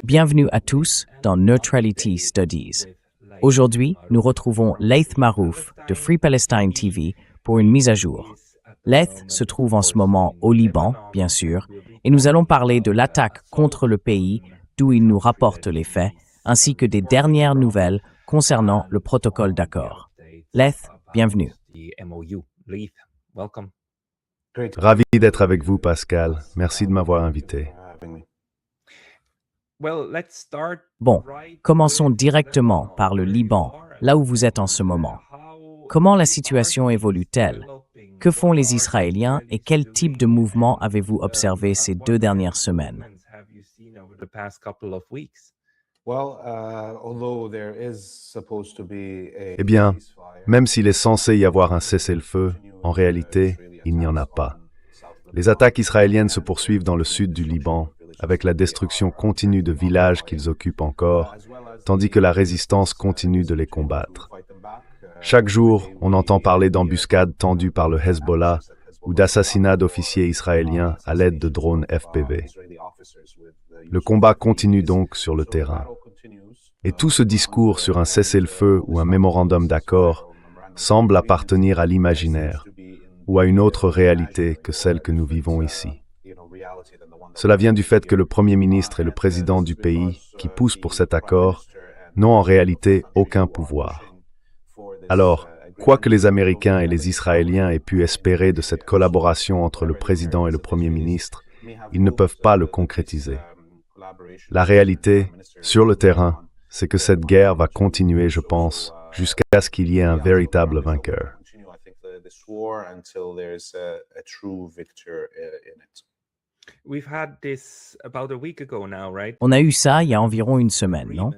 Bienvenue à tous dans Neutrality Studies. Aujourd'hui, nous retrouvons Laith Marouf de Free Palestine TV pour une mise à jour. Laith se trouve en ce moment au Liban, bien sûr, et nous allons parler de l'attaque contre le pays d'où il nous rapporte les faits, ainsi que des dernières nouvelles concernant le protocole d'accord. Laith, bienvenue. Ravi d'être avec vous, Pascal. Merci de m'avoir invité. Bon, commençons directement par le Liban, là où vous êtes en ce moment. Comment la situation évolue-t-elle? Que font les Israéliens et quel type de mouvement avez-vous observé ces 2 dernières semaines? Eh bien, même s'il est censé y avoir un cessez-le-feu, en réalité, il n'y en a pas. Les attaques israéliennes se poursuivent dans le sud du Liban, avec la destruction continue de villages qu'ils occupent encore, tandis que la résistance continue de les combattre. Chaque jour, on entend parler d'embuscades tendues par le Hezbollah ou d'assassinats d'officiers israéliens à l'aide de drones FPV. Le combat continue donc sur le terrain. Et tout ce discours sur un cessez-le-feu ou un mémorandum d'accord semble appartenir à l'imaginaire ou à une autre réalité que celle que nous vivons ici. Cela vient du fait que le Premier ministre et le président du pays, qui poussent pour cet accord, n'ont en réalité aucun pouvoir. Alors, quoi que les Américains et les Israéliens aient pu espérer de cette collaboration entre le président et le Premier ministre, ils ne peuvent pas le concrétiser. La réalité, sur le terrain, c'est que cette guerre va continuer, je pense, jusqu'à ce qu'il y ait un véritable vainqueur. On a eu ça il y a environ une semaine, non?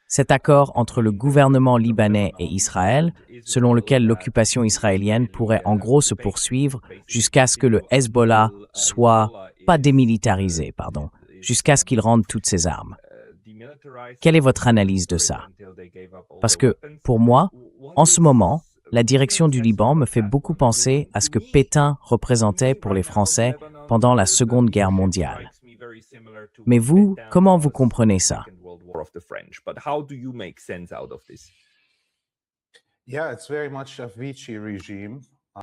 Cet accord entre le gouvernement libanais et Israël, selon lequel l'occupation israélienne pourrait en gros se poursuivre jusqu'à ce que le Hezbollah soit pas démilitarisé, jusqu'à ce qu'il rende toutes ses armes. Quelle est votre analyse de ça? Parce que, pour moi, en ce moment, la direction du Liban me fait beaucoup penser à ce que Pétain représentait pour les Français pendant la Seconde Guerre mondiale. Mais vous, comment vous comprenez ça?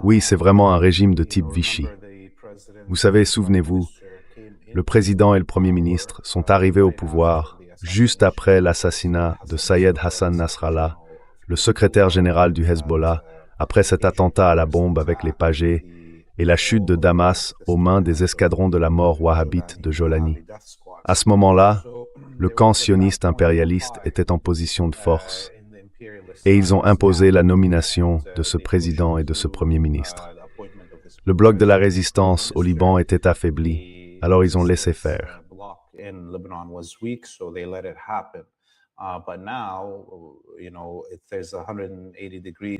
Oui, c'est vraiment un régime de type Vichy. Vous savez, souvenez-vous, le président et le premier ministre sont arrivés au pouvoir juste après l'assassinat de Sayed Hassan Nasrallah, le secrétaire général du Hezbollah, après cet attentat à la bombe avec les Pagés et la chute de Damas aux mains des escadrons de la mort wahhabites de Jolani. À ce moment-là, le camp sioniste impérialiste était en position de force et ils ont imposé la nomination de ce président et de ce premier ministre. Le bloc de la résistance au Liban était affaibli, alors ils ont laissé faire.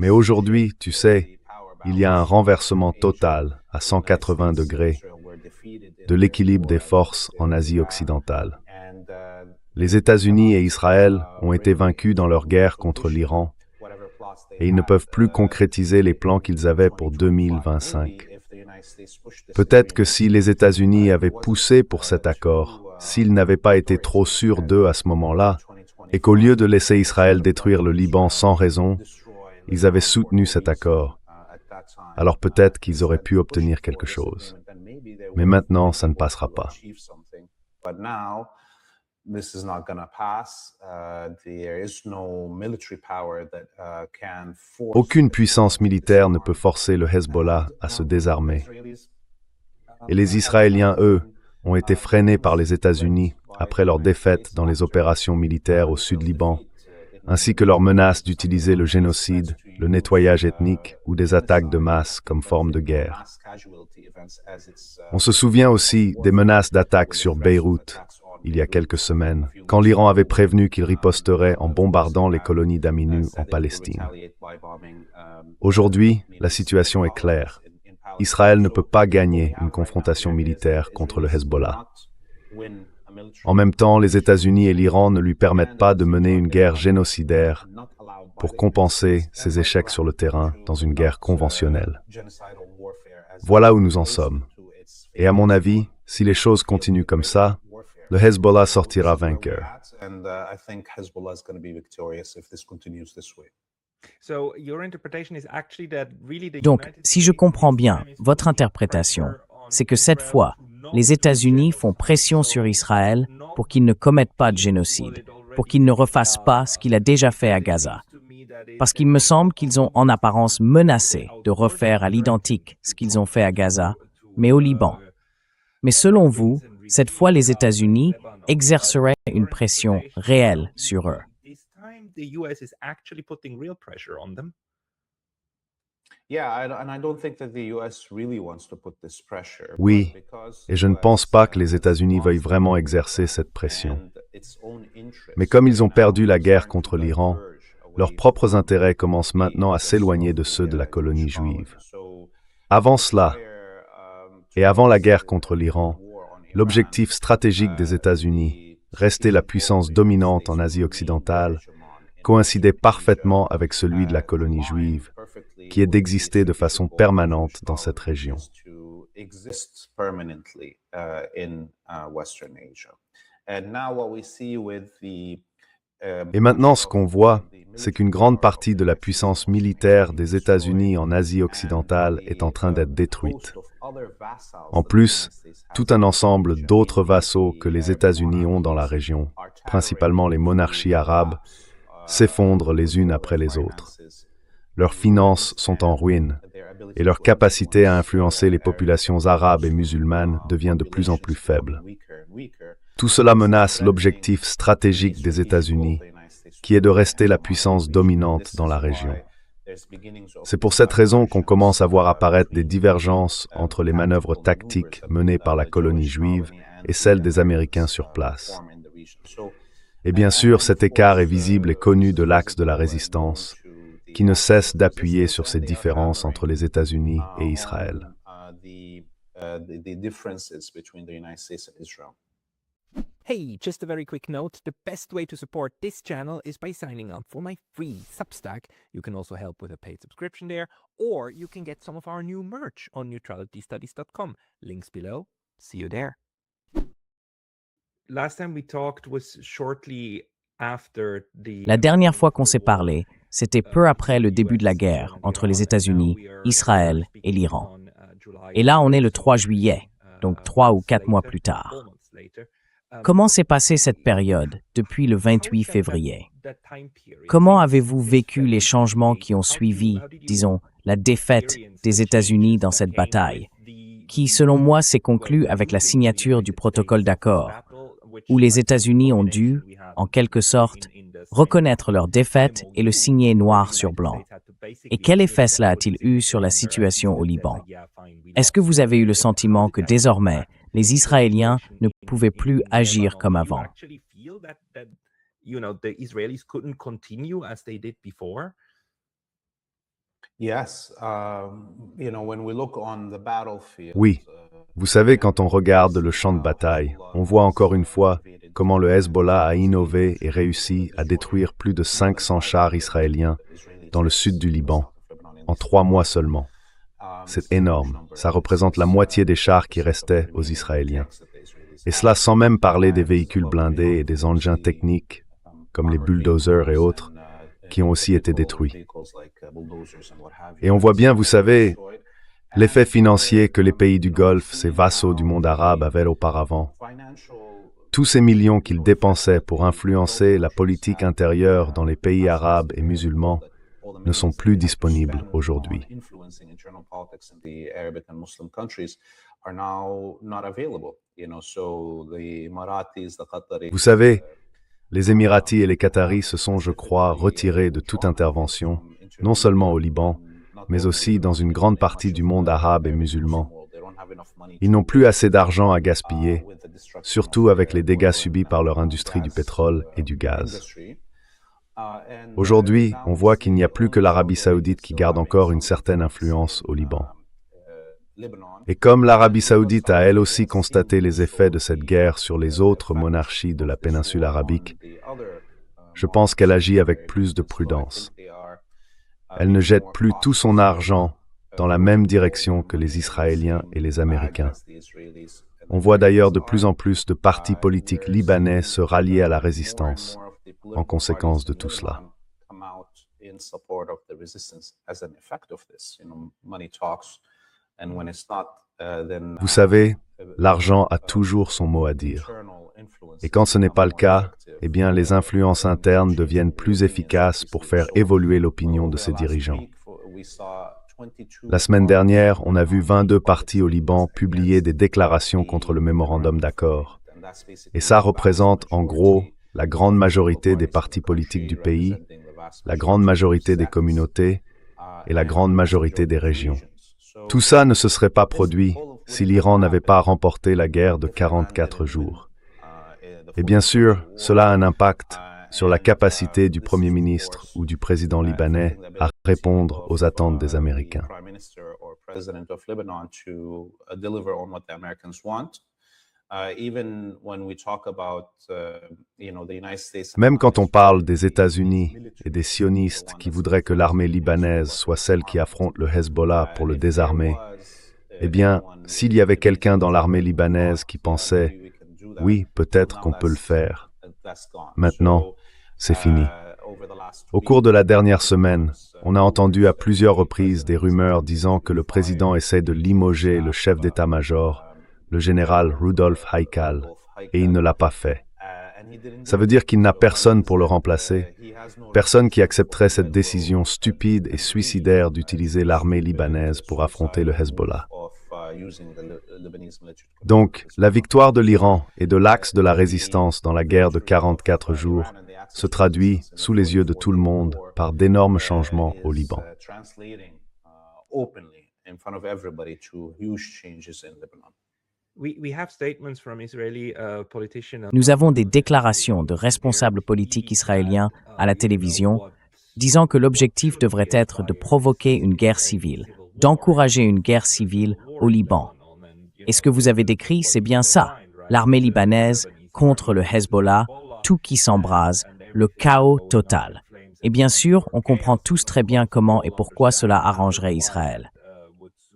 Mais aujourd'hui, tu sais, il y a un renversement total à 180 degrés de l'équilibre des forces en Asie occidentale. Les États-Unis et Israël ont été vaincus dans leur guerre contre l'Iran et ils ne peuvent plus concrétiser les plans qu'ils avaient pour 2025. Peut-être que si les États-Unis avaient poussé pour cet accord, s'ils n'avaient pas été trop sûrs d'eux à ce moment-là, et qu'au lieu de laisser Israël détruire le Liban sans raison, ils avaient soutenu cet accord, alors peut-être qu'ils auraient pu obtenir quelque chose. Mais maintenant, ça ne passera pas. Aucune puissance militaire ne peut forcer le Hezbollah à se désarmer. Et les Israéliens, eux, ont été freinés par les États-Unis après leur défaite dans les opérations militaires au Sud-Liban, ainsi que leur menace d'utiliser le génocide, le nettoyage ethnique ou des attaques de masse comme forme de guerre. On se souvient aussi des menaces d'attaque sur Beyrouth, il y a quelques semaines, quand l'Iran avait prévenu qu'il riposterait en bombardant les colonies d'Aminu en Palestine. Aujourd'hui, la situation est claire. Israël ne peut pas gagner une confrontation militaire contre le Hezbollah. En même temps, les États-Unis et l'Iran ne lui permettent pas de mener une guerre génocidaire pour compenser ses échecs sur le terrain dans une guerre conventionnelle. Voilà où nous en sommes. Et à mon avis, si les choses continuent comme ça, le Hezbollah sortira vainqueur. Donc, si je comprends bien, votre interprétation, c'est que cette fois, les États-Unis font pression sur Israël pour qu'il ne commette pas de génocide, pour qu'il ne refasse pas ce qu'il a déjà fait à Gaza. Parce qu'il me semble qu'ils ont en apparence menacé de refaire à l'identique ce qu'ils ont fait à Gaza, mais au Liban. Mais selon vous, cette fois les États-Unis exerceraient une pression réelle sur eux. Oui, et je ne pense pas que les États-Unis veuillent vraiment exercer cette pression. Mais comme ils ont perdu la guerre contre l'Iran, leurs propres intérêts commencent maintenant à s'éloigner de ceux de la colonie juive. Avant cela, et avant la guerre contre l'Iran, l'objectif stratégique des États-Unis, rester la puissance dominante en Asie occidentale, coïncidait parfaitement avec celui de la colonie juive, qui est d'exister de façon permanente dans cette région. Et maintenant, ce qu'on voit, c'est qu'une grande partie de la puissance militaire des États-Unis en Asie occidentale est en train d'être détruite. En plus, tout un ensemble d'autres vassaux que les États-Unis ont dans la région, principalement les monarchies arabes, s'effondrent les unes après les autres. Leurs finances sont en ruine et leur capacité à influencer les populations arabes et musulmanes devient de plus en plus faible. Tout cela menace l'objectif stratégique des États-Unis, qui est de rester la puissance dominante dans la région. C'est pour cette raison qu'on commence à voir apparaître des divergences entre les manœuvres tactiques menées par la colonie juive et celles des Américains sur place. Et bien sûr, cet écart est visible et connu de l'axe de la résistance, qui ne cesse d'appuyer sur ces différences entre les États-Unis et Israël. Hey, just a very quick note, the best way to support this channel is by signing up for my free Substack. You can also help with a paid subscription there, or you can get some of our new merch on neutralitystudies.com. Links below. See you there. Last time we talked was shortly after the La dernière fois qu'on s'est parlé, c'était peu après le début de la guerre entre les États-Unis, Israël et l'Iran. Et là, on est le 3 juillet, donc 3 ou 4 mois plus tard. Comment s'est passée cette période depuis le 28 février? Comment avez-vous vécu les changements qui ont suivi, disons, la défaite des États-Unis dans cette bataille, qui, selon moi, s'est conclue avec la signature du protocole d'accord, où les États-Unis ont dû, en quelque sorte, reconnaître leur défaite et le signer noir sur blanc? Et quel effet cela a-t-il eu sur la situation au Liban? Est-ce que vous avez eu le sentiment que désormais, les Israéliens ne pouvaient plus agir comme avant? Oui, vous savez, quand on regarde le champ de bataille, on voit encore une fois comment le Hezbollah a innové et réussi à détruire plus de 500 chars israéliens dans le sud du Liban, en 3 mois seulement. C'est énorme, ça représente la moitié des chars qui restaient aux Israéliens. Et cela sans même parler des véhicules blindés et des engins techniques, comme les bulldozers et autres, qui ont aussi été détruits. Et on voit bien, vous savez, l'effet financier que les pays du Golfe, ces vassaux du monde arabe, avaient auparavant. Tous ces millions qu'ils dépensaient pour influencer la politique intérieure dans les pays arabes et musulmans ne sont plus disponibles aujourd'hui. Vous savez, les Émiratis et les Qataris se sont, je crois, retirés de toute intervention, non seulement au Liban, mais aussi dans une grande partie du monde arabe et musulman. Ils n'ont plus assez d'argent à gaspiller, surtout avec les dégâts subis par leur industrie du pétrole et du gaz. Aujourd'hui, on voit qu'il n'y a plus que l'Arabie saoudite qui garde encore une certaine influence au Liban. Et comme l'Arabie saoudite a elle aussi constaté les effets de cette guerre sur les autres monarchies de la péninsule arabique, je pense qu'elle agit avec plus de prudence. Elle ne jette plus tout son argent dans la même direction que les Israéliens et les Américains. On voit d'ailleurs de plus en plus de partis politiques libanais se rallier à la résistance en conséquence de tout cela. Vous savez, l'argent a toujours son mot à dire. Et quand ce n'est pas le cas, eh bien, les influences internes deviennent plus efficaces pour faire évoluer l'opinion de ces dirigeants. La semaine dernière, on a vu 22 partis au Liban publier des déclarations contre le mémorandum d'accord. Et ça représente, en gros, la grande majorité des partis politiques du pays, la grande majorité des communautés et la grande majorité des régions. Tout ça ne se serait pas produit si l'Iran n'avait pas remporté la guerre de 44 jours. Et bien sûr, cela a un impact sur la capacité du Premier ministre ou du président libanais à répondre aux attentes des Américains. Même quand on parle des États-Unis et des sionistes qui voudraient que l'armée libanaise soit celle qui affronte le Hezbollah pour le désarmer, eh bien, s'il y avait quelqu'un dans l'armée libanaise qui pensait « oui, peut-être qu'on peut le faire », maintenant, c'est fini. Au cours de la dernière semaine, on a entendu à plusieurs reprises des rumeurs disant que le président essaie de limoger le chef d'état-major, le général Rudolf Haikal, et il ne l'a pas fait. Ça veut dire qu'il n'a personne pour le remplacer, personne qui accepterait cette décision stupide et suicidaire d'utiliser l'armée libanaise pour affronter le Hezbollah. Donc, la victoire de l'Iran et de l'axe de la résistance dans la guerre de 44 jours se traduit, sous les yeux de tout le monde, par d'énormes changements au Liban. Nous avons des déclarations de responsables politiques israéliens à la télévision disant que l'objectif devrait être de provoquer une guerre civile, d'encourager une guerre civile au Liban. Et ce que vous avez décrit, c'est bien ça. L'armée libanaise contre le Hezbollah, tout qui s'embrase, le chaos total. Et bien sûr, on comprend tous très bien comment et pourquoi cela arrangerait Israël.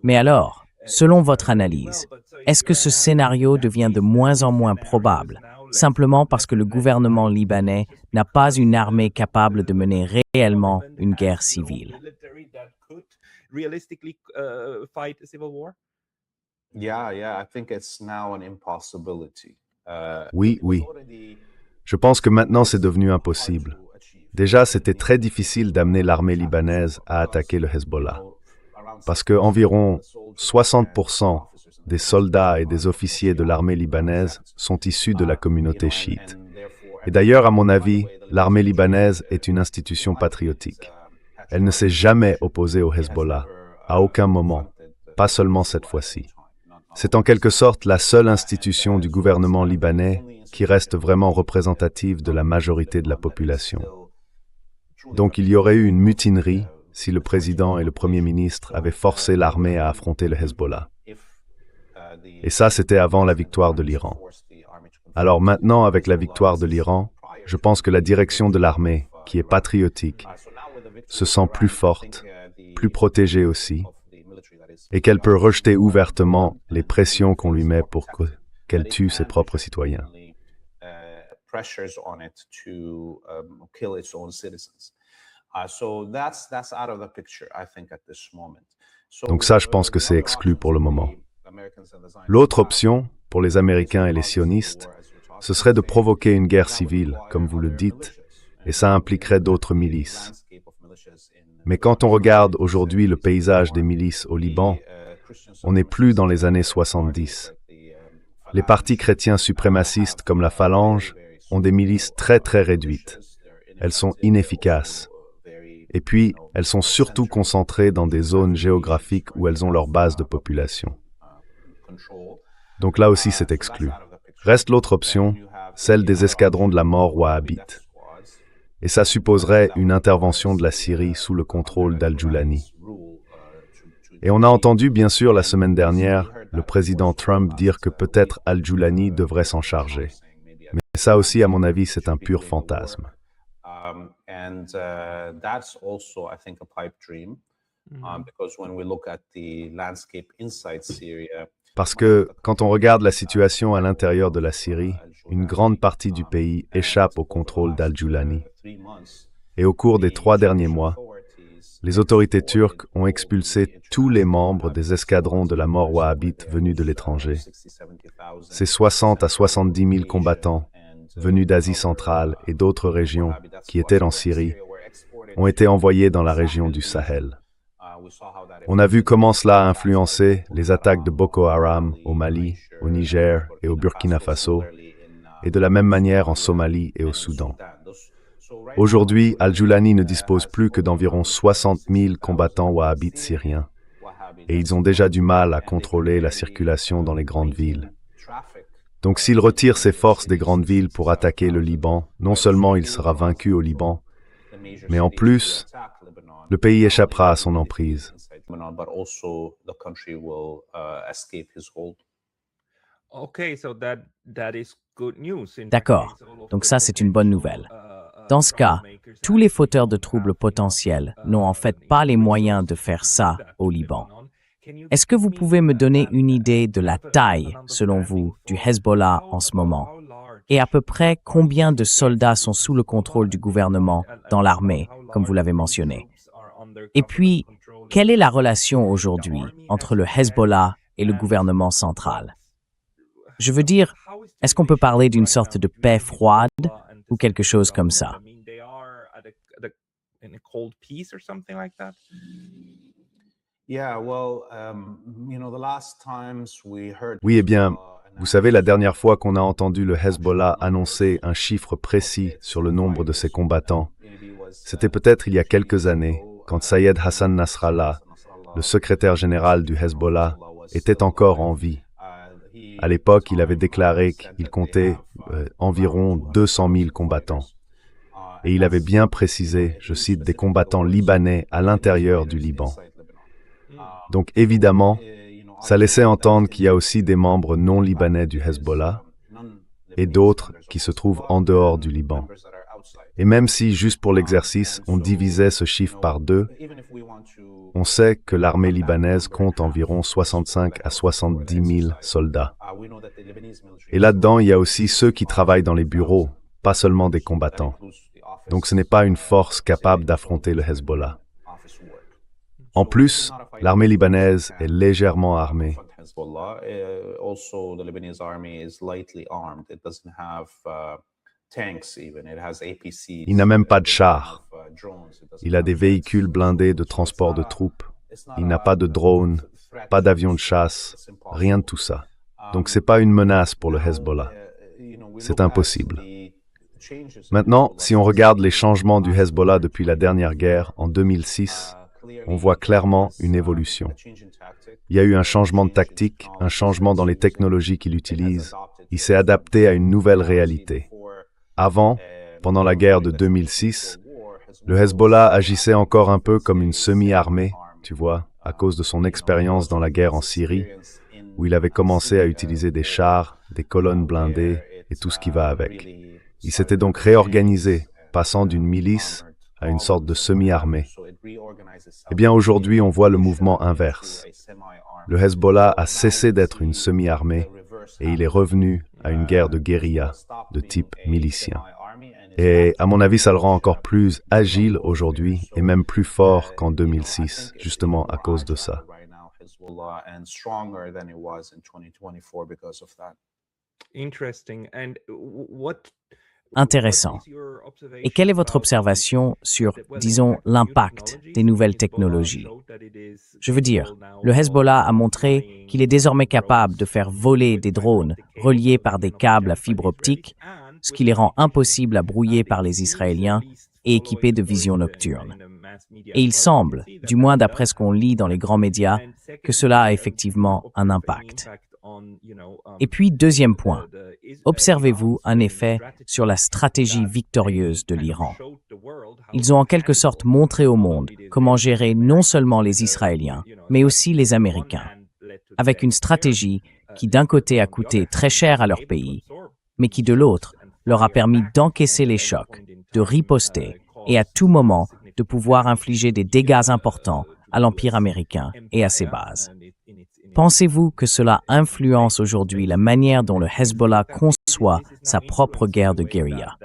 Mais alors, selon votre analyse, est-ce que ce scénario devient de moins en moins probable, simplement parce que le gouvernement libanais n'a pas une armée capable de mener réellement une guerre civile? Oui, oui. Je pense que maintenant c'est devenu impossible. Déjà, c'était très difficile d'amener l'armée libanaise à attaquer le Hezbollah, parce que environ 60% des soldats et des officiers de l'armée libanaise sont issus de la communauté chiite. Et d'ailleurs, à mon avis, l'armée libanaise est une institution patriotique. Elle ne s'est jamais opposée au Hezbollah, à aucun moment, pas seulement cette fois-ci. C'est en quelque sorte la seule institution du gouvernement libanais qui reste vraiment représentative de la majorité de la population. Donc il y aurait eu une mutinerie si le président et le premier ministre avaient forcé l'armée à affronter le Hezbollah. Et ça, c'était avant la victoire de l'Iran. Alors maintenant, avec la victoire de l'Iran, je pense que la direction de l'armée, qui est patriotique, se sent plus forte, plus protégée aussi, et qu'elle peut rejeter ouvertement les pressions qu'on lui met pour qu'elle tue ses propres citoyens. Donc ça, je pense que c'est exclu pour le moment. L'autre option, pour les Américains et les sionistes, ce serait de provoquer une guerre civile, comme vous le dites, et ça impliquerait d'autres milices. Mais quand on regarde aujourd'hui le paysage des milices au Liban, on n'est plus dans les années 70. Les partis chrétiens suprémacistes comme la Phalange ont des milices très très réduites. Elles sont inefficaces. Et puis, elles sont surtout concentrées dans des zones géographiques où elles ont leur base de population. Donc là aussi, c'est exclu. Reste l'autre option, celle des escadrons de la mort wahhabites. Et ça supposerait une intervention de la Syrie sous le contrôle d'Al-Joulani. Et on a entendu, bien sûr, la semaine dernière, le président Trump dire que peut-être Al-Joulani devrait s'en charger. Mais ça aussi, à mon avis, c'est un pur fantasme. That's also, I think, a pipe dream, because when we look at the landscape inside Syria, Parce que quand on regarde la situation à l'intérieur de la Syrie, une grande partie du pays échappe au contrôle d'Al-Julani. Et au cours des 3 derniers mois, les autorités turques ont expulsé tous les membres des escadrons de la mort wahhabite venus de l'étranger. Ces 60 à 70 000 combattants venus d'Asie centrale et d'autres régions qui étaient en Syrie ont été envoyés dans la région du Sahel. On a vu comment cela a influencé les attaques de Boko Haram au Mali, au Niger et au Burkina Faso, et de la même manière en Somalie et au Soudan. Aujourd'hui, Al-Julani ne dispose plus que d'environ 60 000 combattants wahhabites syriens, et ils ont déjà du mal à contrôler la circulation dans les grandes villes. Donc s'il retire ses forces des grandes villes pour attaquer le Liban, non seulement il sera vaincu au Liban, mais en plus, le pays échappera à son emprise. D'accord, donc ça c'est une bonne nouvelle. Dans ce cas, tous les fauteurs de troubles potentiels n'ont en fait pas les moyens de faire ça au Liban. Est-ce que vous pouvez me donner une idée de la taille, selon vous, du Hezbollah en ce moment? Et à peu près combien de soldats sont sous le contrôle du gouvernement dans l'armée, comme vous l'avez mentionné? Et puis, quelle est la relation aujourd'hui entre le Hezbollah et le gouvernement central? Je veux dire, est-ce qu'on peut parler d'une sorte de paix froide ou quelque chose comme ça? Oui, eh bien, vous savez, la dernière fois qu'on a entendu le Hezbollah annoncer un chiffre précis sur le nombre de ses combattants, c'était peut-être il y a quelques années, quand Sayed Hassan Nasrallah, le secrétaire général du Hezbollah, était encore en vie. À l'époque, il avait déclaré qu'il comptait environ 200 000 combattants. Et il avait bien précisé, je cite, des combattants libanais à l'intérieur du Liban. Donc évidemment, ça laissait entendre qu'il y a aussi des membres non libanais du Hezbollah et d'autres qui se trouvent en dehors du Liban. Et même si, juste pour l'exercice, on divisait ce chiffre par 2, on sait que l'armée libanaise compte environ 65 à 70 000 soldats. Et là-dedans, il y a aussi ceux qui travaillent dans les bureaux, pas seulement des combattants. Donc ce n'est pas une force capable d'affronter le Hezbollah. En plus, l'armée libanaise est légèrement armée. Il n'a même pas de chars. Il a des véhicules blindés de transport de troupes. Il n'a pas de drones, pas d'avions de chasse, rien de tout ça. Donc c'est pas une menace pour le Hezbollah. C'est impossible. Maintenant, si on regarde les changements du Hezbollah depuis la dernière guerre, en 2006, on voit clairement une évolution. Il y a eu un changement de tactique, un changement dans les technologies qu'il utilise. Il s'est adapté à une nouvelle réalité. Avant, pendant la guerre de 2006, le Hezbollah agissait encore un peu comme une semi-armée, tu vois, à cause de son expérience dans la guerre en Syrie, où il avait commencé à utiliser des chars, des colonnes blindées et tout ce qui va avec. Il s'était donc réorganisé, passant d'une milice à une sorte de semi-armée. Eh bien, aujourd'hui, on voit le mouvement inverse. Le Hezbollah a cessé d'être une semi-armée et il est revenu à une guerre de guérilla de type milicien. Et à mon avis, ça le rend encore plus agile aujourd'hui et même plus fort qu'en 2006, justement à cause de ça. Intéressant. Et quelle est votre observation sur, disons, l'impact des nouvelles technologies? Je veux dire, le Hezbollah a montré qu'il est désormais capable de faire voler des drones reliés par des câbles à fibre optique, ce qui les rend impossibles à brouiller par les Israéliens et équipés de vision nocturne. Et il semble, du moins d'après ce qu'on lit dans les grands médias, que cela a effectivement un impact. Et puis, deuxième point, observez-vous un effet sur la stratégie victorieuse de l'Iran? Ils ont en quelque sorte montré au monde comment gérer non seulement les Israéliens, mais aussi les Américains, avec une stratégie qui d'un côté a coûté très cher à leur pays, mais qui de l'autre leur a permis d'encaisser les chocs, de riposter et à tout moment de pouvoir infliger des dégâts importants à l'Empire américain et à ses bases. Pensez-vous que cela influence aujourd'hui la manière dont le Hezbollah conçoit sa propre guerre de guérilla?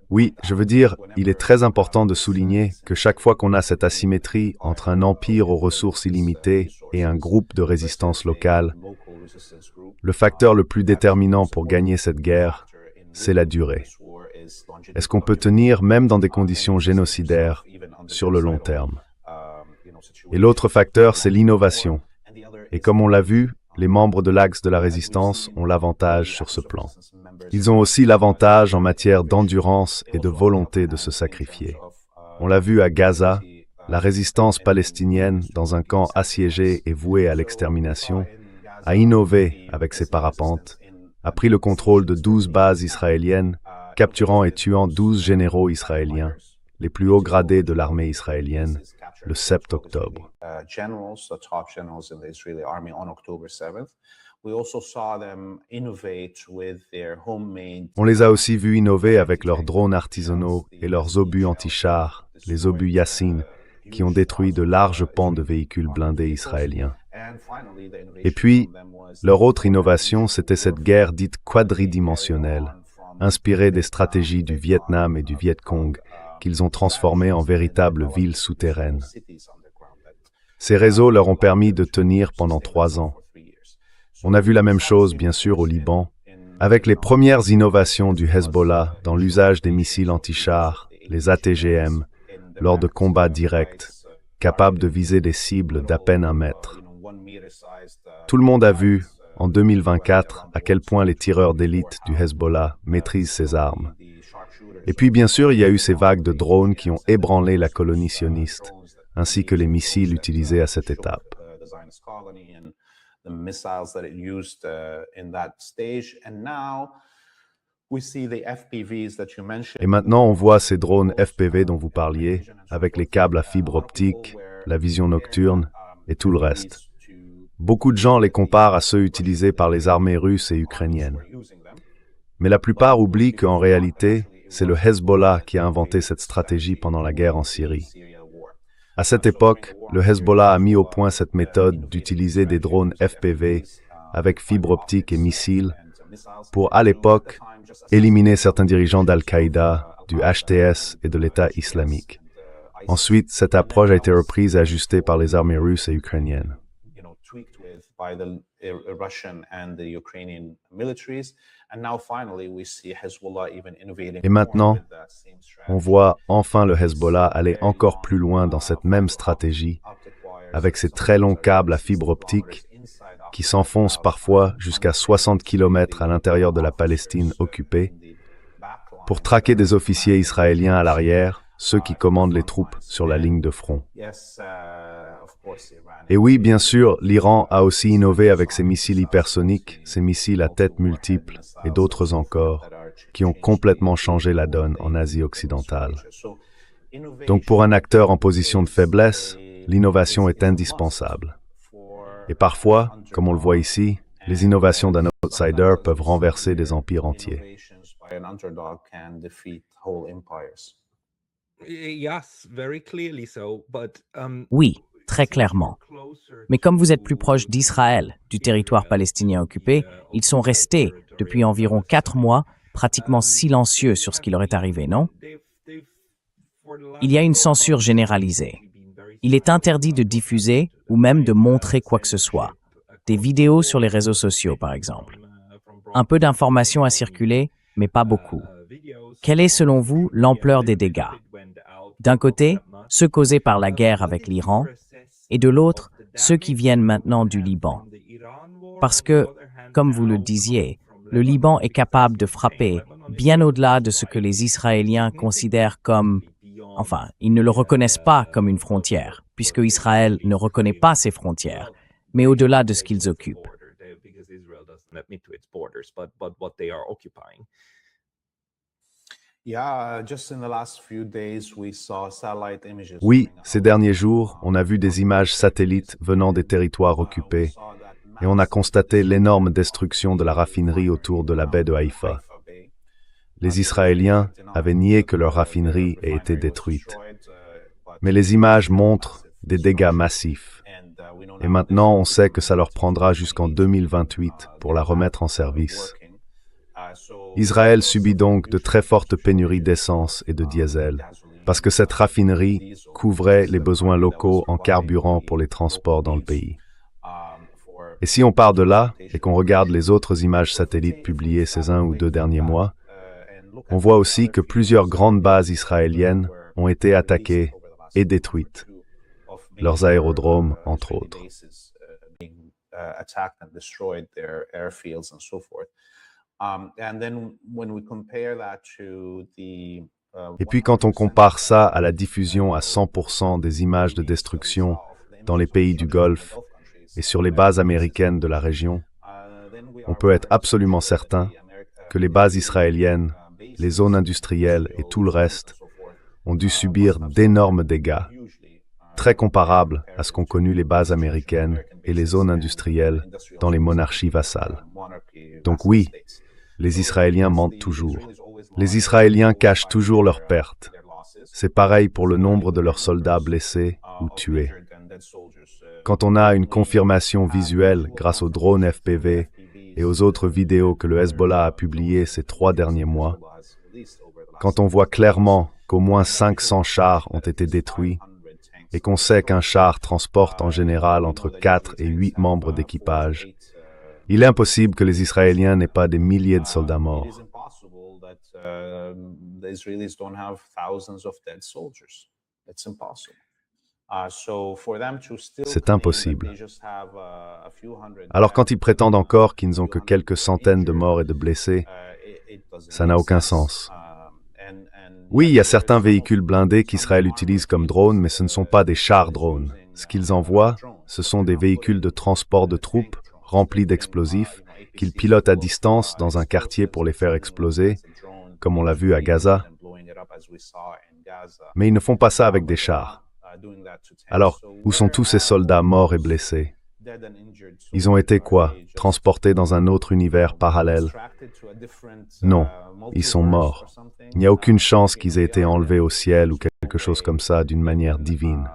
Oui, je veux dire, il est très important de souligner que chaque fois qu'on a cette asymétrie entre un empire aux ressources illimitées et un groupe de résistance locale, le facteur le plus déterminant pour gagner cette guerre, c'est la durée. Est-ce qu'on peut tenir, même dans des conditions génocidaires, sur le long terme? Et l'autre facteur, c'est l'innovation. Et comme on l'a vu, les membres de l'Axe de la Résistance ont l'avantage sur ce plan. Ils ont aussi l'avantage en matière d'endurance et de volonté de se sacrifier. On l'a vu à Gaza, la résistance palestinienne, dans un camp assiégé et voué à l'extermination, a innové avec ses parapentes, a pris le contrôle de 12 bases israéliennes, capturant et tuant 12 généraux israéliens, les plus hauts gradés de l'armée israélienne, le 7 octobre. On les a aussi vus innover avec leurs drones artisanaux et leurs obus anti-chars, les obus Yassine, qui ont détruit de larges pans de véhicules blindés israéliens. Et puis, leur autre innovation, c'était cette guerre dite quadridimensionnelle, inspirée des stratégies du Vietnam et du Viet Cong, qu'ils ont transformées en véritables villes souterraines. Ces réseaux leur ont permis de tenir pendant 3 ans. On a vu la même chose, bien sûr, au Liban, avec les premières innovations du Hezbollah dans l'usage des missiles anti-chars, les ATGM, lors de combats directs, capables de viser des cibles d'à peine 1 mètre. Tout le monde a vu, en 2024, à quel point les tireurs d'élite du Hezbollah maîtrisent ces armes. Et puis, bien sûr, il y a eu ces vagues de drones qui ont ébranlé la colonie sioniste, ainsi que les missiles utilisés à cette étape. Et maintenant, on voit ces drones FPV dont vous parliez, avec les câbles à fibre optique, la vision nocturne et tout le reste. Beaucoup de gens les comparent à ceux utilisés par les armées russes et ukrainiennes. Mais la plupart oublient qu'en réalité, c'est le Hezbollah qui a inventé cette stratégie pendant la guerre en Syrie. À cette époque, le Hezbollah a mis au point cette méthode d'utiliser des drones FPV avec fibre optique et missiles pour, à l'époque, éliminer certains dirigeants d'Al-Qaïda, du HTS et de l'État islamique. Ensuite, cette approche a été reprise et ajustée par les armées russes et ukrainiennes. Et maintenant, on voit enfin le Hezbollah aller encore plus loin dans cette même stratégie, avec ses très longs câbles à fibre optique qui s'enfoncent parfois jusqu'à 60 km à l'intérieur de la Palestine occupée, pour traquer des officiers israéliens à l'arrière, ceux qui commandent les troupes sur la ligne de front. Et oui, bien sûr, l'Iran a aussi innové avec ses missiles hypersoniques, ses missiles à tête multiple et d'autres encore, qui ont complètement changé la donne en Asie occidentale. Donc pour un acteur en position de faiblesse, l'innovation est indispensable. Et parfois, comme on le voit ici, les innovations d'un outsider peuvent renverser des empires entiers. Oui, très clairement. Mais comme vous êtes plus proche d'Israël, du territoire palestinien occupé, ils sont restés, depuis environ 4 mois, pratiquement silencieux sur ce qui leur est arrivé, non? Il y a une censure généralisée. Il est interdit de diffuser ou même de montrer quoi que ce soit. Des vidéos sur les réseaux sociaux, par exemple. Un peu d'informations à circuler, mais pas beaucoup. Quelle est, selon vous, l'ampleur des dégâts? D'un côté, ceux causés par la guerre avec l'Iran, et de l'autre, ceux qui viennent maintenant du Liban. Parce que, comme vous le disiez, le Liban est capable de frapper bien au-delà de ce que les Israéliens considèrent comme... Enfin, ils ne le reconnaissent pas comme une frontière, puisque Israël ne reconnaît pas ses frontières, mais au-delà de ce qu'ils occupent. Oui, ces derniers jours, on a vu des images satellites venant des territoires occupés et on a constaté l'énorme destruction de la raffinerie autour de la baie de Haïfa. Les Israéliens avaient nié que leur raffinerie ait été détruite. Mais les images montrent des dégâts massifs. Et maintenant, on sait que ça leur prendra jusqu'en 2028 pour la remettre en service. Israël subit donc de très fortes pénuries d'essence et de diesel, parce que cette raffinerie couvrait les besoins locaux en carburant pour les transports dans le pays. Et si on part de là, et qu'on regarde les autres images satellites publiées ces 1 ou 2 derniers mois, on voit aussi que plusieurs grandes bases israéliennes ont été attaquées et détruites, leurs aérodromes entre autres. Et puis quand on compare ça à la diffusion à 100% des images de destruction dans les pays du Golfe et sur les bases américaines de la région, on peut être absolument certain que les bases israéliennes, les zones industrielles et tout le reste ont dû subir d'énormes dégâts, très comparables à ce qu'ont connu les bases américaines et les zones industrielles dans les monarchies vassales. Donc oui, les Israéliens mentent toujours. Les Israéliens cachent toujours leurs pertes. C'est pareil pour le nombre de leurs soldats blessés ou tués. Quand on a une confirmation visuelle grâce aux drones FPV et aux autres vidéos que le Hezbollah a publiées ces 3 derniers mois, quand on voit clairement qu'au moins 500 chars ont été détruits et qu'on sait qu'un char transporte en général entre 4 et 8 membres d'équipage, il est impossible que les Israéliens n'aient pas des milliers de soldats morts. C'est impossible. Alors quand ils prétendent encore qu'ils n'ont que quelques centaines de morts et de blessés, ça n'a aucun sens. Oui, il y a certains véhicules blindés qu'Israël utilise comme drones, mais ce ne sont pas des chars drones. Ce qu'ils envoient, ce sont des véhicules de transport de troupes remplis d'explosifs qu'ils pilotent à distance dans un quartier pour les faire exploser, comme on l'a vu à Gaza. Mais ils ne font pas ça avec des chars. Alors, où sont tous ces soldats morts et blessés? Ils ont été quoi? Transportés dans un autre univers parallèle? Non, ils sont morts. Il n'y a aucune chance qu'ils aient été enlevés au ciel ou quelque chose comme ça d'une manière divine.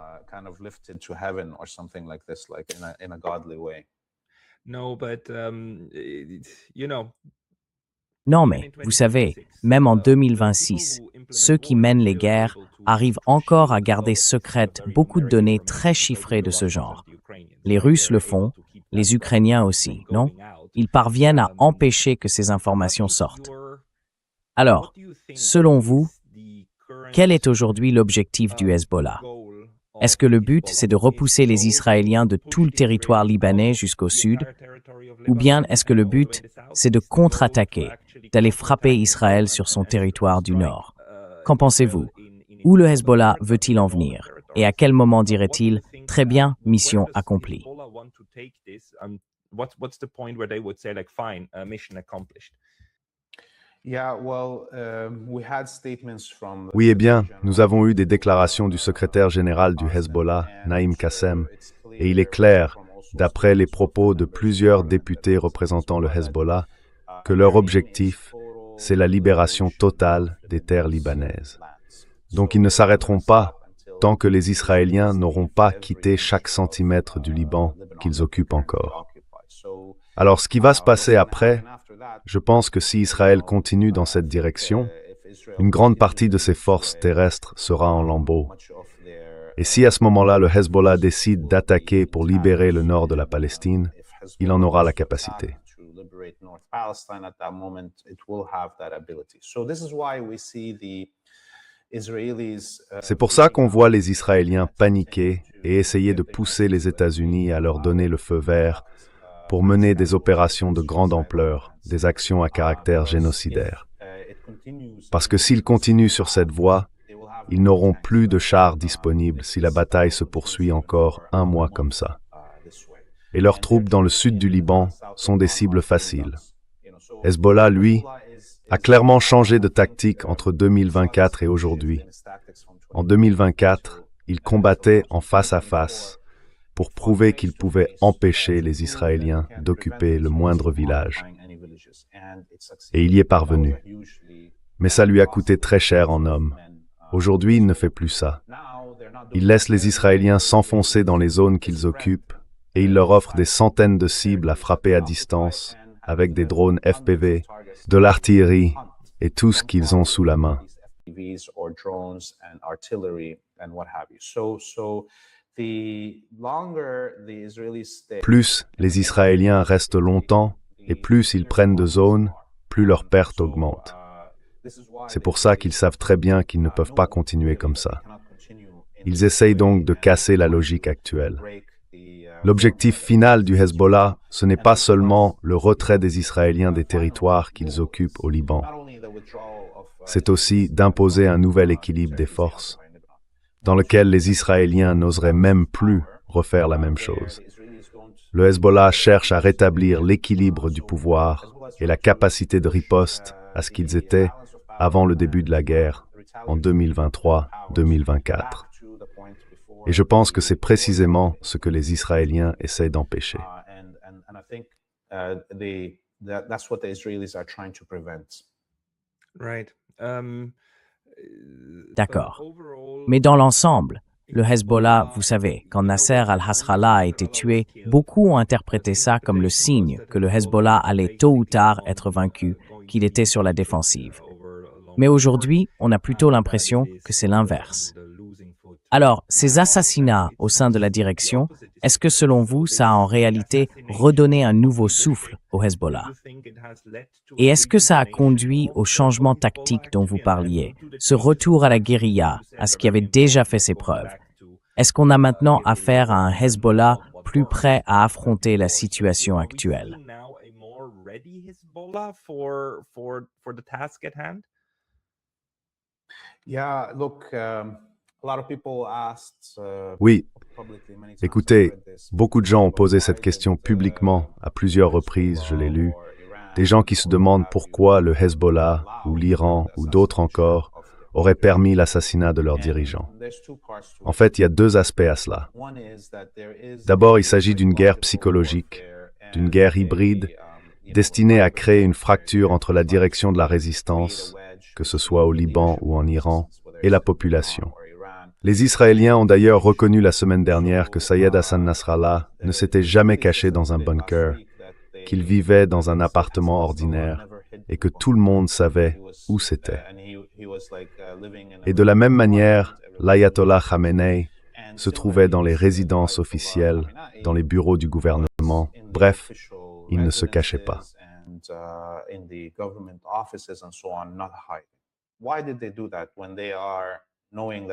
Non, mais vous savez, même en 2026, ceux qui mènent les guerres arrivent encore à garder secrètes beaucoup de données très chiffrées de ce genre. Les Russes le font, les Ukrainiens aussi, non? Ils parviennent à empêcher que ces informations sortent. Alors, selon vous, quel est aujourd'hui l'objectif du Hezbollah? Est-ce que le but, c'est de repousser les Israéliens de tout le territoire libanais jusqu'au sud? Ou bien est-ce que le but, c'est de contre-attaquer, d'aller frapper Israël sur son territoire du nord? Qu'en pensez-vous? Où le Hezbollah veut-il en venir? Et à quel moment dirait-il « Très bien, mission accomplie » ? Oui, eh bien, nous avons eu des déclarations du secrétaire général du Hezbollah, Naïm Qassem, et il est clair, d'après les propos de plusieurs députés représentant le Hezbollah, que leur objectif, c'est la libération totale des terres libanaises. Donc ils ne s'arrêteront pas tant que les Israéliens n'auront pas quitté chaque centimètre du Liban qu'ils occupent encore. Alors ce qui va se passer après, je pense que si Israël continue dans cette direction, une grande partie de ses forces terrestres sera en lambeaux. Et si à ce moment-là le Hezbollah décide d'attaquer pour libérer le nord de la Palestine, il en aura la capacité. C'est pour ça qu'on voit les Israéliens paniquer et essayer de pousser les États-Unis à leur donner le feu vert pour mener des opérations de grande ampleur, des actions à caractère génocidaire. Parce que s'ils continuent sur cette voie, ils n'auront plus de chars disponibles si la bataille se poursuit encore 1 mois comme ça. Et leurs troupes dans le sud du Liban sont des cibles faciles. Hezbollah, lui, a clairement changé de tactique entre 2024 et aujourd'hui. En 2024, il combattait en face à face pour prouver qu'il pouvait empêcher les Israéliens d'occuper le moindre village. Et il y est parvenu. Mais ça lui a coûté très cher en hommes. Aujourd'hui, il ne fait plus ça. Il laisse les Israéliens s'enfoncer dans les zones qu'ils occupent et il leur offre des centaines de cibles à frapper à distance avec des drones FPV, de l'artillerie et tout ce qu'ils ont sous la main. Plus les Israéliens restent longtemps et plus ils prennent de zones, plus leurs pertes augmentent. C'est pour ça qu'ils savent très bien qu'ils ne peuvent pas continuer comme ça. Ils essayent donc de casser la logique actuelle. L'objectif final du Hezbollah, ce n'est pas seulement le retrait des Israéliens des territoires qu'ils occupent au Liban. C'est aussi d'imposer un nouvel équilibre des forces, dans lequel les Israéliens n'oseraient même plus refaire la même chose. Le Hezbollah cherche à rétablir l'équilibre du pouvoir et la capacité de riposte à ce qu'ils étaient avant le début de la guerre, en 2023-2024. Et je pense que c'est précisément ce que les Israéliens essaient d'empêcher. D'accord. Mais dans l'ensemble, le Hezbollah, vous savez, quand Nasser al-Nasrallah a été tué, beaucoup ont interprété ça comme le signe que le Hezbollah allait tôt ou tard être vaincu, qu'il était sur la défensive. Mais aujourd'hui, on a plutôt l'impression que c'est l'inverse. Alors, ces assassinats au sein de la direction, est-ce que selon vous, ça a en réalité redonné un nouveau souffle au Hezbollah? Et est-ce que ça a conduit au changement tactique dont vous parliez, ce retour à la guérilla, à ce qui avait déjà fait ses preuves? Est-ce qu'on a maintenant affaire à un Hezbollah plus prêt à affronter la situation actuelle? Oui, écoutez, beaucoup de gens ont posé cette question publiquement à plusieurs reprises, je l'ai lu. Des gens qui se demandent pourquoi le Hezbollah, ou l'Iran, ou d'autres encore, auraient permis l'assassinat de leurs dirigeants. En fait, il y a deux aspects à cela. D'abord, il s'agit d'une guerre psychologique, d'une guerre hybride, destinée à créer une fracture entre la direction de la résistance, que ce soit au Liban ou en Iran, et la population. Les Israéliens ont d'ailleurs reconnu la semaine dernière que Sayed Hassan Nasrallah ne s'était jamais caché dans un bunker, qu'il vivait dans un appartement ordinaire et que tout le monde savait où c'était. Et de la même manière, l'ayatollah Khamenei se trouvait dans les résidences officielles, dans les bureaux du gouvernement. Bref, il ne se cachait pas.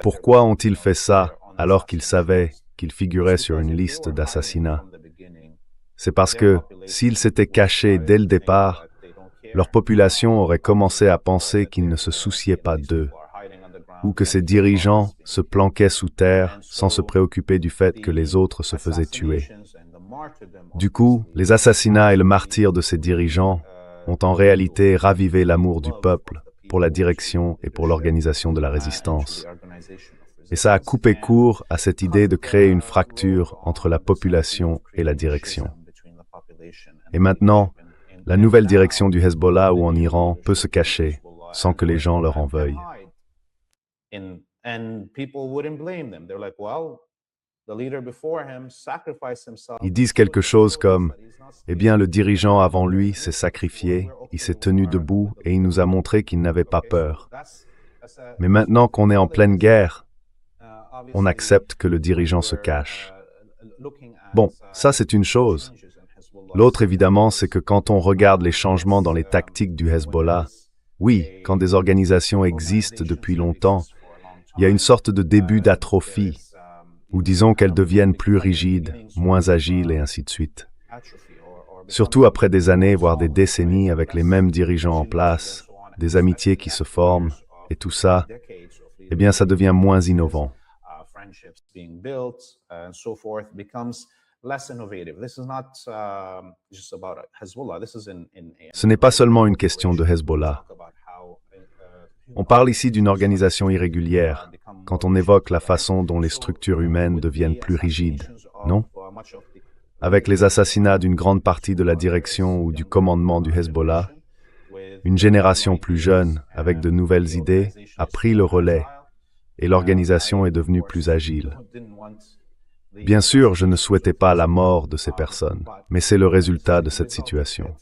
Pourquoi ont-ils fait ça alors qu'ils savaient qu'ils figuraient sur une liste d'assassinats? C'est parce que s'ils s'étaient cachés dès le départ, leur population aurait commencé à penser qu'ils ne se souciaient pas d'eux, ou que ces dirigeants se planquaient sous terre sans se préoccuper du fait que les autres se faisaient tuer. Du coup, les assassinats et le martyre de ces dirigeants ont en réalité ravivé l'amour du peuple pour la direction et pour l'organisation de la résistance. Et ça a coupé court à cette idée de créer une fracture entre la population et la direction. Et maintenant, la nouvelle direction du Hezbollah ou en Iran peut se cacher sans que les gens leur en veuillent. Ils disent quelque chose comme « Eh bien, le dirigeant avant lui s'est sacrifié, il s'est tenu debout et il nous a montré qu'il n'avait pas peur. Mais maintenant qu'on est en pleine guerre, on accepte que le dirigeant se cache. » Bon, ça c'est une chose. L'autre, évidemment, c'est que quand on regarde les changements dans les tactiques du Hezbollah, oui, quand des organisations existent depuis longtemps, il y a une sorte de début d'atrophie, ou disons qu'elles deviennent plus rigides, moins agiles et ainsi de suite. Surtout après des années, voire des décennies avec les mêmes dirigeants en place, des amitiés qui se forment, et tout ça, eh bien ça devient moins innovant. Ce n'est pas seulement une question de Hezbollah. On parle ici d'une organisation irrégulière, quand on évoque la façon dont les structures humaines deviennent plus rigides, non? Avec les assassinats d'une grande partie de la direction ou du commandement du Hezbollah, Une génération plus jeune, avec de nouvelles idées, a pris le relais et l'organisation est devenue plus agile. Bien sûr, je ne souhaitais pas la mort de ces personnes, mais c'est le résultat de cette situation.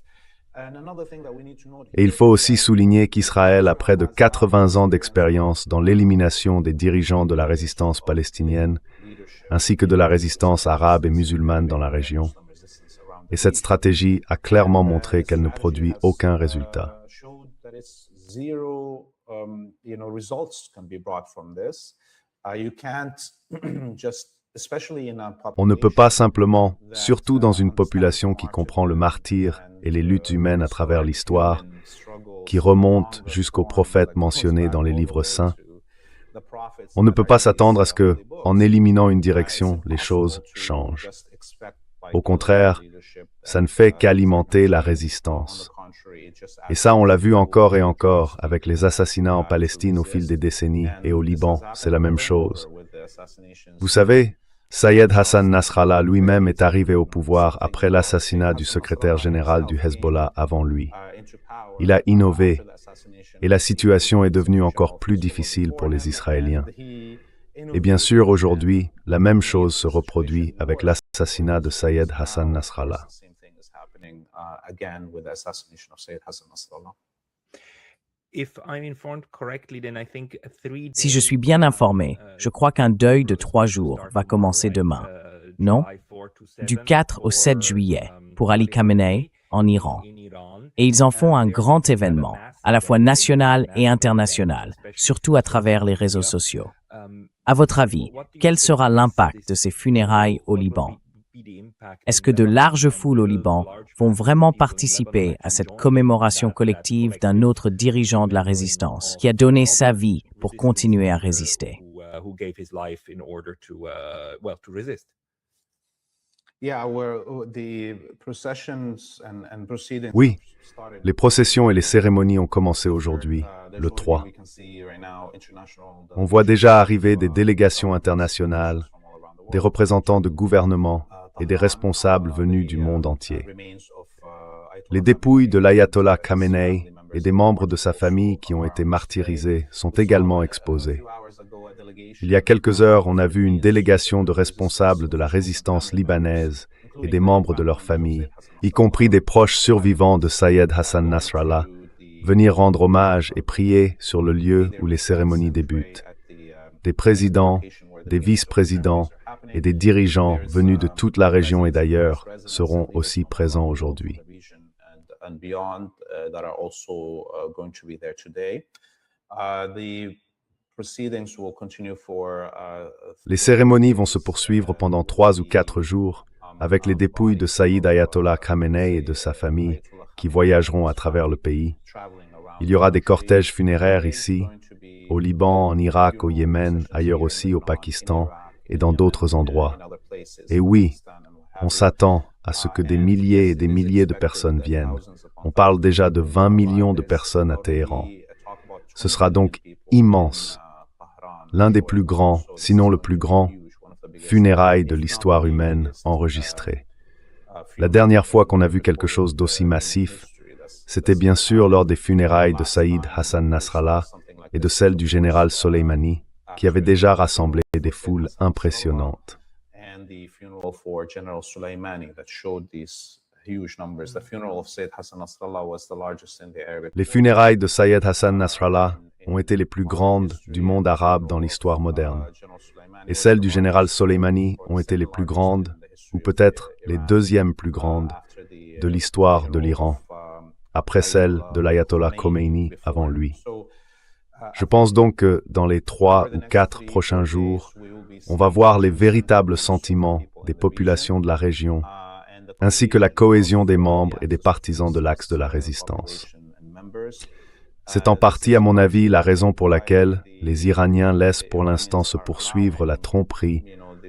Et il faut aussi souligner qu'Israël a près de 80 ans d'expérience dans l'élimination des dirigeants de la résistance palestinienne, ainsi que de la résistance arabe et musulmane dans la région. Et cette stratégie a clairement montré qu'elle ne produit aucun résultat. On ne peut pas simplement, surtout dans une population qui comprend le martyre et les luttes humaines à travers l'histoire, qui remontent jusqu'aux prophètes mentionnés dans les livres saints, on ne peut pas s'attendre à ce que, en éliminant une direction, les choses changent. Au contraire, ça ne fait qu'alimenter la résistance. Et ça, on l'a vu encore et encore avec les assassinats en Palestine au fil des décennies et au Liban, c'est la même chose. Vous savez, Sayed Hassan Nasrallah lui-même est arrivé au pouvoir après l'assassinat du secrétaire général du Hezbollah avant lui. Il a innové et la situation est devenue encore plus difficile pour les Israéliens. Et bien sûr, aujourd'hui, la même chose se reproduit avec l'assassinat de Sayed Hassan Nasrallah. Si je suis bien informé, je crois qu'un deuil de 3 jours va commencer demain. Non? Du 4 au 7 juillet, pour Ali Khamenei, en Iran. Et ils en font un grand événement, à la fois national et international, surtout à travers les réseaux sociaux. À votre avis, quel sera l'impact de ces funérailles au Liban? Est-ce que de larges foules au Liban vont vraiment participer à cette commémoration collective d'un autre dirigeant de la résistance qui a donné sa vie pour continuer à résister? Oui, les processions et les cérémonies ont commencé aujourd'hui, le 3. On voit déjà arriver des délégations internationales, des représentants de gouvernements et des responsables venus du monde entier. Les dépouilles de l'ayatollah Khamenei et des membres de sa famille qui ont été martyrisés sont également exposés. Il y a quelques heures, on a vu une délégation de responsables de la résistance libanaise et des membres de leur famille, y compris des proches survivants de Sayed Hassan Nasrallah, venir rendre hommage et prier sur le lieu où les cérémonies débutent. Des présidents, des vice-présidents et des dirigeants venus de toute la région et d'ailleurs seront aussi présents aujourd'hui. Les cérémonies vont se poursuivre pendant 3 ou 4 jours avec les dépouilles de Saïd Ayatollah Khamenei et de sa famille qui voyageront à travers le pays. Il y aura des cortèges funéraires ici, au Liban, en Irak, au Yémen, ailleurs aussi au Pakistan et dans d'autres endroits. Et oui, on s'attend à ce que des milliers et des milliers de personnes viennent. On parle déjà de 20 millions de personnes à Téhéran. Ce sera donc immense. L'un des plus grands, sinon le plus grand, funérailles de l'histoire humaine enregistrées. La dernière fois qu'on a vu quelque chose d'aussi massif, c'était bien sûr lors des funérailles de Saïd Hassan Nasrallah et de celles du général Soleimani, qui avaient déjà rassemblé des foules impressionnantes. Les funérailles de Sayed Hassan Nasrallah ont été les plus grandes du monde arabe dans l'histoire moderne. Et celles du général Soleimani ont été les plus grandes, ou peut-être les deuxièmes plus grandes, de l'histoire de l'Iran, après celles de l'ayatollah Khomeini avant lui. Je pense donc que dans les 3 ou 4 prochains jours, on va voir les véritables sentiments des populations de la région, ainsi que la cohésion des membres et des partisans de l'axe de la résistance. C'est en partie, à mon avis, la raison pour laquelle les Iraniens laissent pour l'instant se poursuivre la tromperie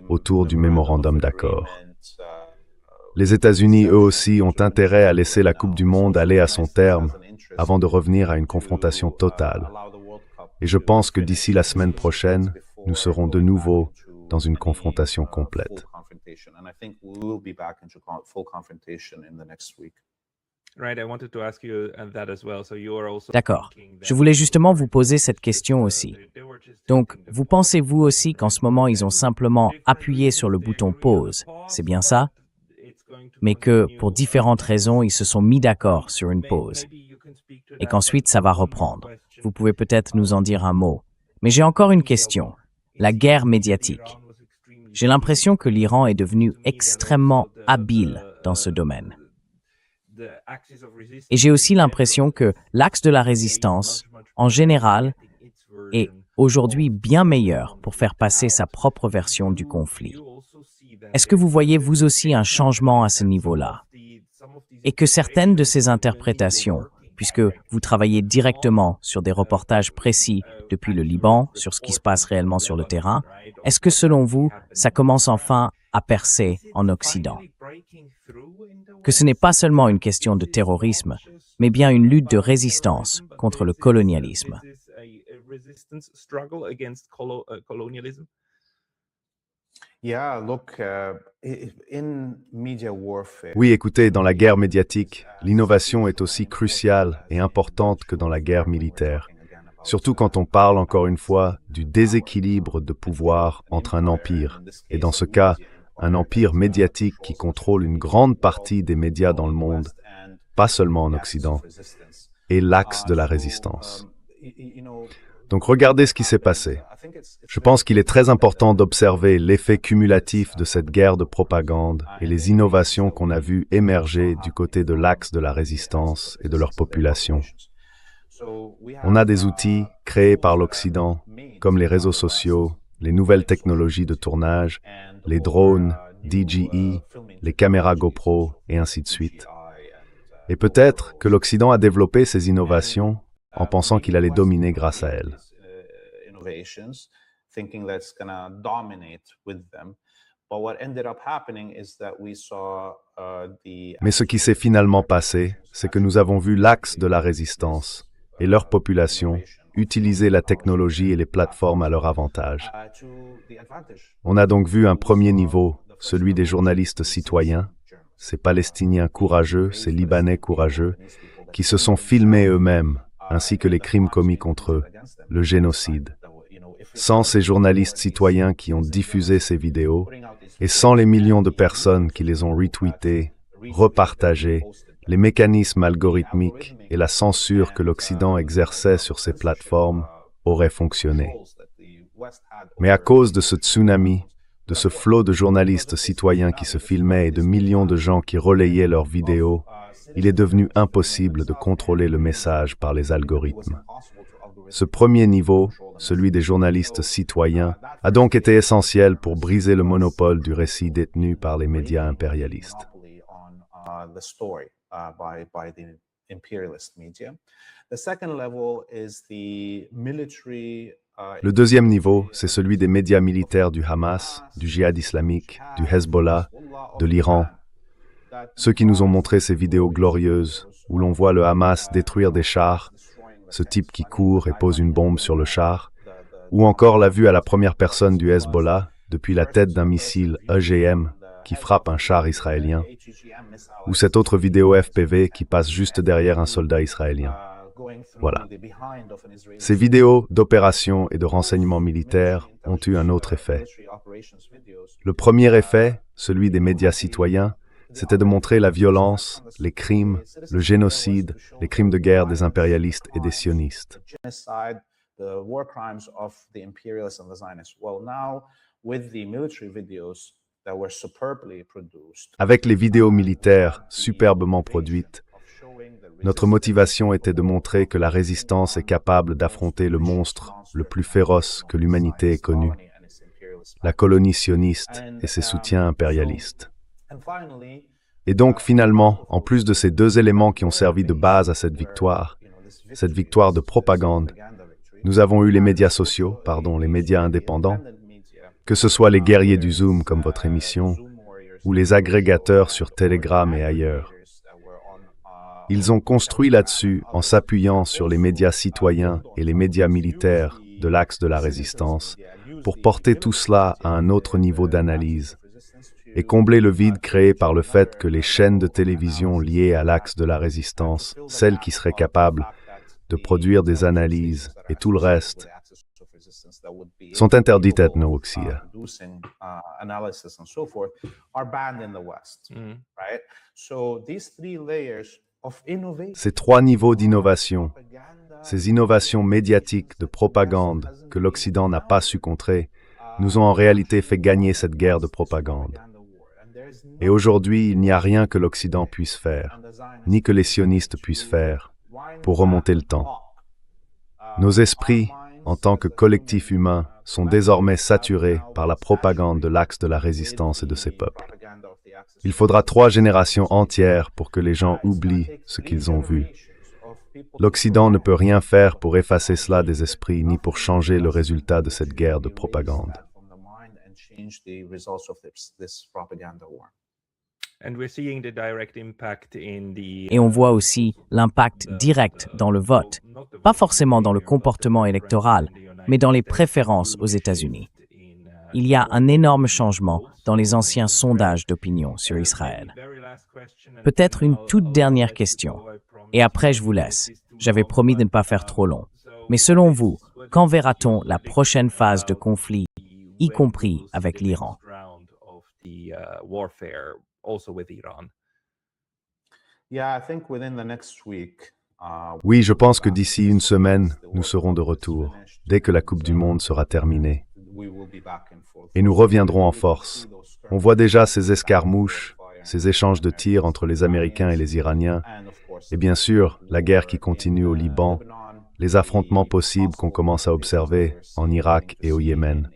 autour du mémorandum d'accord. Les États-Unis, eux aussi, ont intérêt à laisser la Coupe du Monde aller à son terme avant de revenir à une confrontation totale. Et je pense que d'ici la semaine prochaine, nous serons de nouveau dans une confrontation complète. D'accord. Je voulais justement vous poser cette question aussi. Donc, vous pensez vous aussi qu'en ce moment, ils ont simplement appuyé sur le bouton pause, c'est bien ça? Mais que, pour différentes raisons, ils se sont mis d'accord sur une pause. Et qu'ensuite, ça va reprendre. Vous pouvez peut-être nous en dire un mot. Mais j'ai encore une question. La guerre médiatique. J'ai l'impression que l'Iran est devenu extrêmement habile dans ce domaine. Et j'ai aussi l'impression que l'axe de la résistance, en général, est aujourd'hui bien meilleur pour faire passer sa propre version du conflit. Est-ce que vous voyez vous aussi un changement à ce niveau-là? Et que certaines de ces interprétations, puisque vous travaillez directement sur des reportages précis depuis le Liban, sur ce qui se passe réellement sur le terrain, est-ce que selon vous, ça commence enfin à percer en Occident? Que ce n'est pas seulement une question de terrorisme, mais bien une lutte de résistance contre le colonialisme. Oui, écoutez, dans la guerre médiatique, l'innovation est aussi cruciale et importante que dans la guerre militaire. Surtout quand on parle, encore une fois, du déséquilibre de pouvoir entre un empire, et dans ce cas, un empire médiatique qui contrôle une grande partie des médias dans le monde, pas seulement en Occident, et l'axe de la résistance. Donc regardez ce qui s'est passé. Je pense qu'il est très important d'observer l'effet cumulatif de cette guerre de propagande et les innovations qu'on a vues émerger du côté de l'axe de la résistance et de leur population. On a des outils créés par l'Occident, comme les réseaux sociaux, les nouvelles technologies de tournage, les drones, DJI, les caméras GoPro, et ainsi de suite. Et peut-être que l'Occident a développé ces innovations en pensant qu'il allait dominer grâce à elles. Mais ce qui s'est finalement passé, c'est que nous avons vu l'axe de la résistance et leur population utiliser la technologie et les plateformes à leur avantage. On a donc vu un premier niveau, celui des journalistes citoyens, ces Palestiniens courageux, ces Libanais courageux, qui se sont filmés eux-mêmes, ainsi que les crimes commis contre eux, le génocide. Sans ces journalistes citoyens qui ont diffusé ces vidéos, et sans les millions de personnes qui les ont retweetées, repartagées, les mécanismes algorithmiques et la censure que l'Occident exerçait sur ces plateformes auraient fonctionné. Mais à cause de ce tsunami, de ce flot de journalistes citoyens qui se filmaient et de millions de gens qui relayaient leurs vidéos, il est devenu impossible de contrôler le message par les algorithmes. Ce premier niveau, celui des journalistes citoyens, a donc été essentiel pour briser le monopole du récit détenu par les médias impérialistes. Le deuxième niveau, c'est celui des médias militaires du Hamas, du Djihad islamique, du Hezbollah, de l'Iran. Ceux qui nous ont montré ces vidéos glorieuses, où l'on voit le Hamas détruire des chars, ce type qui court et pose une bombe sur le char, ou encore la vue à la première personne du Hezbollah, depuis la tête d'un missile EGM qui frappe un char israélien, ou cette autre vidéo FPV qui passe juste derrière un soldat israélien. Voilà. Ces vidéos d'opérations et de renseignements militaires ont eu un autre effet. Le premier effet, celui des médias citoyens, c'était de montrer la violence, les crimes, le génocide, les crimes de guerre des impérialistes et des sionistes. Avec les vidéos militaires superbement produites, notre motivation était de montrer que la résistance est capable d'affronter le monstre le plus féroce que l'humanité ait connu, la colonie sioniste et ses soutiens impérialistes. Et donc finalement, en plus de ces deux éléments qui ont servi de base à cette victoire de propagande, nous avons eu les médias sociaux, les médias indépendants, que ce soit les guerriers du Zoom comme votre émission, ou les agrégateurs sur Telegram et ailleurs. Ils ont construit là-dessus en s'appuyant sur les médias citoyens et les médias militaires de l'axe de la résistance pour porter tout cela à un autre niveau d'analyse et combler le vide créé par le fait que les chaînes de télévision liées à l'axe de la résistance, celles qui seraient capables de produire des analyses et tout le reste, sont interdites à Ethno-Uxia. Ces trois niveaux d'innovation, ces innovations médiatiques de propagande que l'Occident n'a pas su contrer, nous ont en réalité fait gagner cette guerre de propagande. Et aujourd'hui, il n'y a rien que l'Occident puisse faire, ni que les sionistes puissent faire, pour remonter le temps. Nos esprits, en tant que collectif humain, sont désormais saturés par la propagande de l'axe de la résistance et de ses peuples. Il faudra 3 générations entières pour que les gens oublient ce qu'ils ont vu. L'Occident ne peut rien faire pour effacer cela des esprits, ni pour changer le résultat de cette guerre de propagande. Et on voit aussi l'impact direct dans le vote, pas forcément dans le comportement électoral, mais dans les préférences aux États-Unis. Il y a un énorme changement dans les anciens sondages d'opinion sur Israël. Peut-être une toute dernière question, et après je vous laisse. J'avais promis de ne pas faire trop long. Mais selon vous, quand verra-t-on la prochaine phase de conflit, y compris avec l'Iran? Oui, je pense que d'ici une semaine, nous serons de retour, dès que la Coupe du Monde sera terminée. Et nous reviendrons en force. On voit déjà ces escarmouches, ces échanges de tirs entre les Américains et les Iraniens, et bien sûr, la guerre qui continue au Liban, les affrontements possibles qu'on commence à observer en Irak et au Yémen.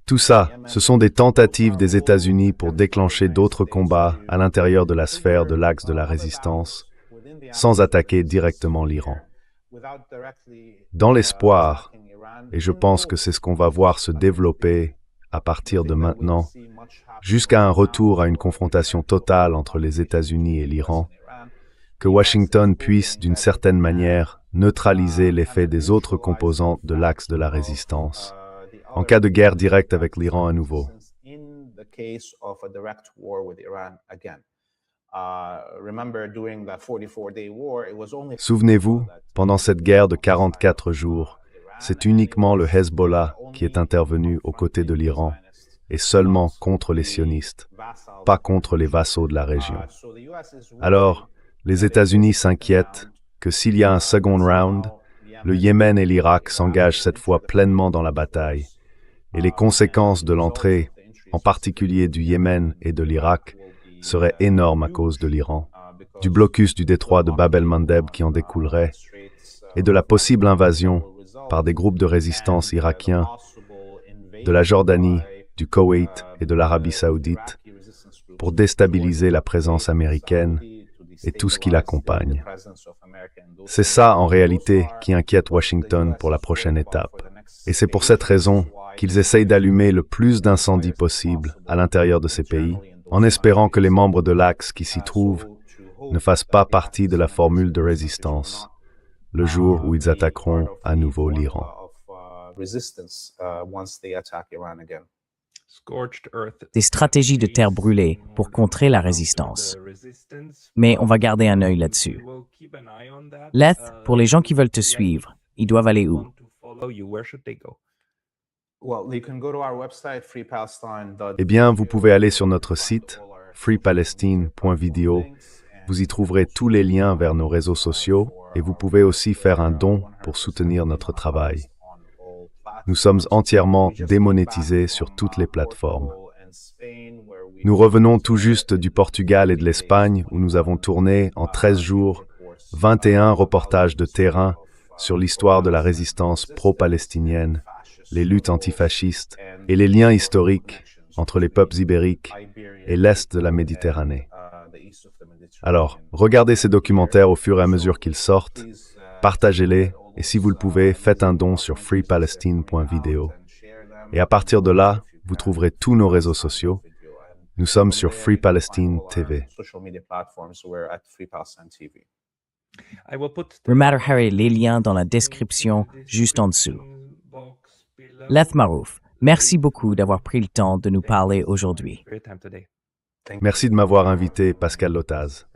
Tout ça, ce sont des tentatives des États-Unis pour déclencher d'autres combats à l'intérieur de la sphère de l'axe de la résistance, sans attaquer directement l'Iran. Dans l'espoir, et je pense que c'est ce qu'on va voir se développer à partir de maintenant, jusqu'à un retour à une confrontation totale entre les États-Unis et l'Iran, que Washington puisse, d'une certaine manière, neutraliser l'effet des autres composantes de l'axe de la résistance, en cas de guerre directe avec l'Iran à nouveau. Souvenez-vous, pendant cette guerre de 44 jours, c'est uniquement le Hezbollah qui est intervenu aux côtés de l'Iran, et seulement contre les sionistes, pas contre les vassaux de la région. Alors, les États-Unis s'inquiètent que s'il y a un second round, le Yémen et l'Irak s'engagent cette fois pleinement dans la bataille, et les conséquences de l'entrée, en particulier du Yémen et de l'Irak, seraient énormes à cause de l'Iran, du blocus du détroit de Bab el-Mandeb qui en découlerait, et de la possible invasion par des groupes de résistance irakiens de la Jordanie, du Koweït et de l'Arabie saoudite pour déstabiliser la présence américaine et tout ce qui l'accompagne. C'est ça, en réalité, qui inquiète Washington pour la prochaine étape. Et c'est pour cette raison qu'ils essayent d'allumer le plus d'incendies possible à l'intérieur de ces pays, en espérant que les membres de l'Axe qui s'y trouvent ne fassent pas partie de la formule de résistance, le jour où ils attaqueront à nouveau l'Iran. Des stratégies de terre brûlée pour contrer la résistance. Mais on va garder un œil là-dessus. Leth, pour les gens qui veulent te suivre, ils doivent aller où? Eh bien, vous pouvez aller sur notre site, freepalestine.video. Vous y trouverez tous les liens vers nos réseaux sociaux et vous pouvez aussi faire un don pour soutenir notre travail. Nous sommes entièrement démonétisés sur toutes les plateformes. Nous revenons tout juste du Portugal et de l'Espagne où nous avons tourné en 13 jours 21 reportages de terrain sur l'histoire de la résistance pro-palestinienne, les luttes antifascistes et les liens historiques entre les peuples ibériques et l'Est de la Méditerranée. Alors, regardez ces documentaires au fur et à mesure qu'ils sortent, partagez-les et si vous le pouvez, faites un don sur freepalestine.video. Et à partir de là, vous trouverez tous nos réseaux sociaux. Nous sommes sur Free Palestine TV. Je mettrai les liens dans la description juste en dessous. Leth Marouf, Merci beaucoup d'avoir pris le temps de nous parler aujourd'hui. for your time today. Merci de m'avoir invité, Pascal Lotaz.